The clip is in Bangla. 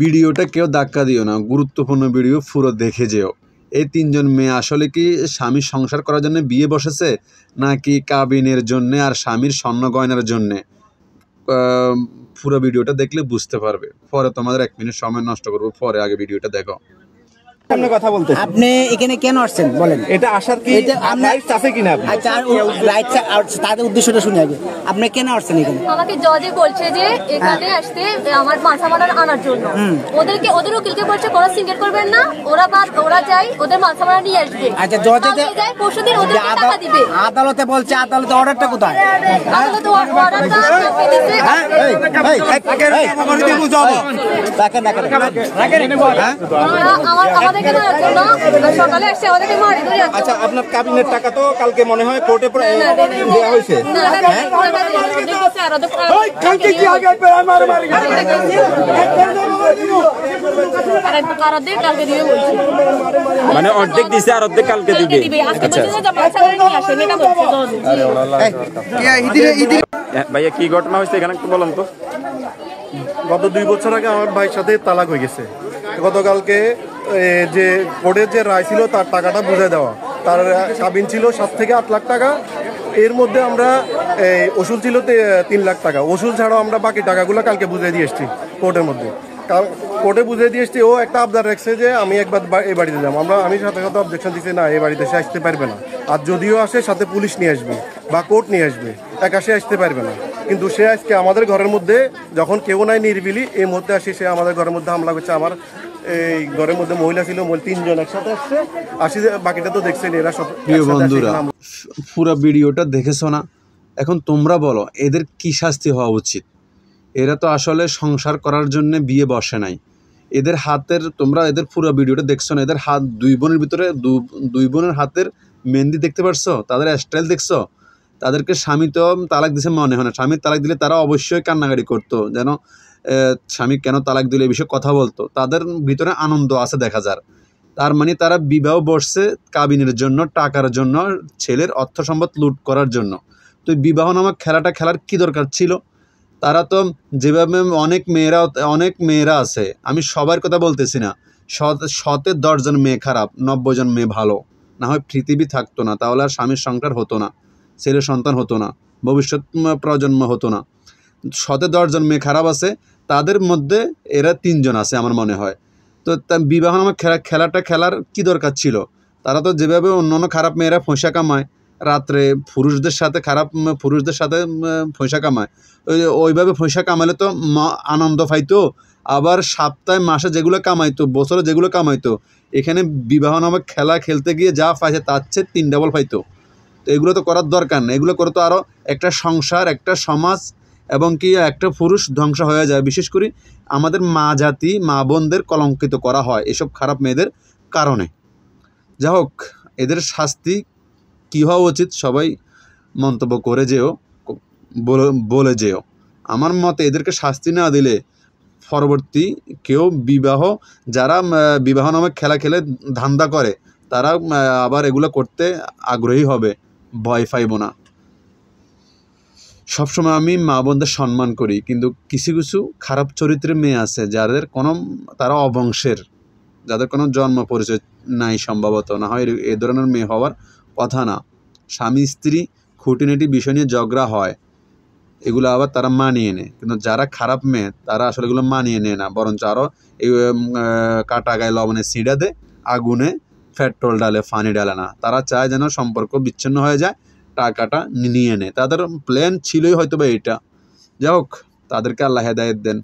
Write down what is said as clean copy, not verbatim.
ভিডিওটা কেউ ধাক্কা দিও না, গুরুত্বপূর্ণ ভিডিও পুরো দেখে যেও। এই তিনজন মেয়ে আসলে কি স্বামীর সংসার করার জন্য বিয়ে বসেছে, নাকি কাবিনের জন্যে আর স্বামীর স্বর্ণ গয়নার জন্যে? পুরো ভিডিওটা দেখলে বুঝতে পারবে। পরে তোমাদের 1 মিনিট সময় নষ্ট করবো, পরে আগে ভিডিওটা দেখো। কথা বলতে আপনি এখানে কেন আসছেন বলেন? এটা আসার কি রাইটস আছে কিনা? আচ্ছা, রাইটস তাদের উদ্দেশ্যটা শুনে আগে। আপনি কেন আসছেন এখানে? আমাকে জজে বলছে যে এখানে আসতে আমার মাথা মারার আনার জন্য। ওদের উকিলকে বলছে কোনো সিঙ্গেল করবেন না, ওরা যায় ওদের মাথা মারা নিয়ে আসবে। আচ্ছা, জজে যায় পরশুদিন ওদের টাকা দিবে। আদালতে বলছে, আদালতে অর্ডারটা কোথায়? আদালতে অর্ডারটা দিতে আমাদেরকে দেওয়ার জন্য সকালে আসছে, আমাদেরকে মারি ধরে। আচ্ছা, আপনার কাবিনের টাকা তো কালকে মনে হয় কোর্টে দেওয়া হয়েছে। মানে অর্ধেক দিছে আর অর্ধেক কালকে দিবে। ভাইয়া কি ঘটনা হয়েছে এখানে একটু বলেন তো। গত 2 বছর আগে আমার ভাইয়ের সাথে তালাক হয়ে গেছে। গতকালকে যে কোর্টের যে রায় ছিল তার টাকাটা বুঝে দেওয়া, তার কাবিন ছিল 7 থেকে 8 লাখ টাকা। এর মধ্যে আমরা ওসুল ছিল 3 লাখ টাকা। ওসুল ছাড়াও আমরা বাকি টাকাগুলো কালকে বুঝে দিয়ে এসেছি কোর্টের মধ্যে। কোর্টে বুঝে দিয়ে এসেছি। ও একটা আবদার রাখছে যে আমি একবার এই বাড়িতে যাবো। আমি সাথে সাথে অবজেকশন দিচ্ছি, না এই বাড়িতে সে আসতে পারবে না। আর যদিও আসে সাথে পুলিশ নিয়ে আসবে বা কোর্ট নিয়ে আসবে, একা সে আসতে পারবে না। কিন্তু সে আজকে আমাদের ঘরের মধ্যে যখন কেউ নাই নিরিবিলি, এই মুহূর্তে আসে সে আমাদের ঘরের মধ্যে হামলা করছে। আমার এই ঘরের মধ্যে মহিলা ছিল, 3 জন একসাথে আসছে। বাকিটা তো দেখছেন, এরা সব। প্রিয় বন্ধুরা, পুরো ভিডিওটা দেখেছো না? এখন তোমরা বলো এদের কি শাস্তি হওয়া উচিত? এরা তো আসলে সংসার করার জন্য বিয়ে বসে নাই। এদের হাতের, তোমরা এদের পুরো ভিডিওটা দেখছো না? এদের হাত, 2 বোনের ভিতরে 2 বোনের হাতের মেহেন্দি দেখতে পারছো? তাদের স্টাইল দেখছো? তাদেরকে স্বামী তো তালাক দিছে মনে হয় না। স্বামী তালাক দিলে তারা অবশ্যই কান্নাকাটি করতো, যেন স্বামী কেন তালাক দিলে এই বিষয়ে কথা বলতো। তাদের ভিতরে আনন্দ আছে দেখা যার। তার মানে তারা বিবাহ বসছে কাবিনের জন্য, টাকার জন্য, ছেলের অর্থ সম্পদ লুট করার জন্য। তো বিবাহ নামক খেলাটা খেলার কি দরকার ছিল? তারা তো যেভাবে অনেক মেয়েরা আছে, আমি সবার কথা বলতেছি না, 10 জন মেয়ে খারাপ, 90 জন মেয়ে ভালো। না হয় পৃথিবী থাকতো না, তাহলে আর স্বামীর সংসার হতো না, ছেলের সন্তান হতো না, ভবিষ্যৎ প্রজন্ম হতো না। 10 জন মেয়ে খারাপ আছে, তাদের মধ্যে এরা 3 জন আছে আমার মনে হয়। তো বিবাহ নামক খেলাটা খেলার কি দরকার ছিল? তারা তো যেভাবে অন্যান্য খারাপ মেয়েরা পয়সা কামায়, রাত্রে পুরুষদের সাথে পয়সা কামায়, ওইভাবে পয়সা কামালে তো আনন্দ পাইতো। আবার সপ্তাহে মাসে যেগুলো কামাইতো, বছরে যেগুলো কামাইতো, এখানে বিবাহ নামক খেলা খেলতে গিয়ে যা পাইছে তার চেয়ে 3 ডাবল পাইতো। তো এগুলো তো করার দরকার নেই। এগুলো করে তো আরও একটা সংসার, একটা সমাজ এবং কি একটা পুরুষ ধ্বংস হয়ে যায়। বিশেষ করে আমাদের মা জাতি, মা বোনদের কলঙ্কিত করা হয় এসব খারাপ মেয়েদের কারণে। যা হোক, এদের শাস্তি কী হওয়া উচিত সবাই মন্তব্য করে যেও, বলে যেও। আমার মতে এদেরকে শাস্তি না দিলে পরবর্তী কেউ যারা বিবাহ নামে খেলা খেলে ধান্দা করে, তারা আবার এগুলো করতে আগ্রহী হবে, ভয় পাইব না। সবসময় আমি মা বোনদের সম্মান করি, কিন্তু কিছু কিছু খারাপ চরিত্রের মেয়ে আছে তারা অবংশের, যাদের কোনো জন্ম পরিচয় নাই সম্ভবত, না হয় এ ধরনের মেয়ে হওয়ার কথা না। স্বামী স্ত্রী খুঁটিনাটি বিষয় নিয়ে ঝগড়া হয়, এগুলো আবার তারা মানিয়ে নেয়। কিন্তু যারা খারাপ মেয়ে তারা আসলে এগুলো মানিয়ে নেয় না, বরঞ্চ আরও কাটা গায়ে লবণে ছিঁড়া দেয়, আগুনে পেট্রোল ডালে, পানি ডালে না। তারা চায় যেন সম্পর্ক বিচ্ছিন্ন হয়ে যায়, টাকাটা নিয়ে নেয়। তাদের প্ল্যান ছিলই হয়তো বা এটা। যাই হোক, তাদেরকে আল্লাহ হেদায়েত দেন।